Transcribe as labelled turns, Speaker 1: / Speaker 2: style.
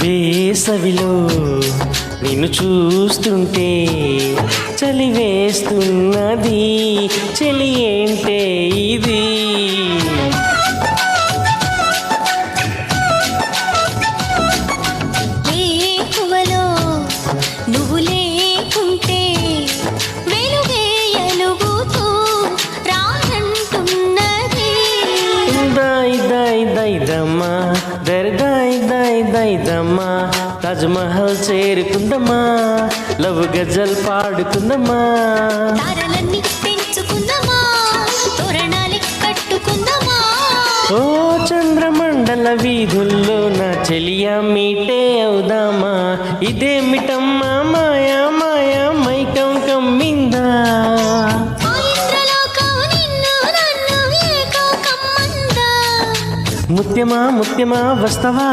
Speaker 1: వేసవిలో నిన్ను చూస్తుంటే చలి వేస్తున్నది, చలి ఏంటే ఇది?
Speaker 2: వేకువలో నువ్వు లేకుంటే వెలుగే ఎలుగుతూ రానంటున్నది.
Speaker 1: దాయ్ దాయ్ దాయ్ దమ్మా దర్దాయ్ దాయ్ దాయ్ దమ్మా, తాజ్మహల్ చేరుకుందమ్మా, లవ్ గజల్ పాడుకుందమ్మా.
Speaker 2: తారలన్నీ పెంచుకుందామా, తోరణాలే కట్టుకుందామా.
Speaker 1: ఓ చంద్రమండల వీధుల్లో నా చెలియా మీటే అవుదామా, ఇదేమిటమ్మా మాయా మాయా మైకం కమ్మిందా.
Speaker 2: ఆ ఇంద్రలోకం నిన్ను నన్ను ఏకం కమ్మందా.
Speaker 1: ముత్యమా ముత్యమా వస్తవా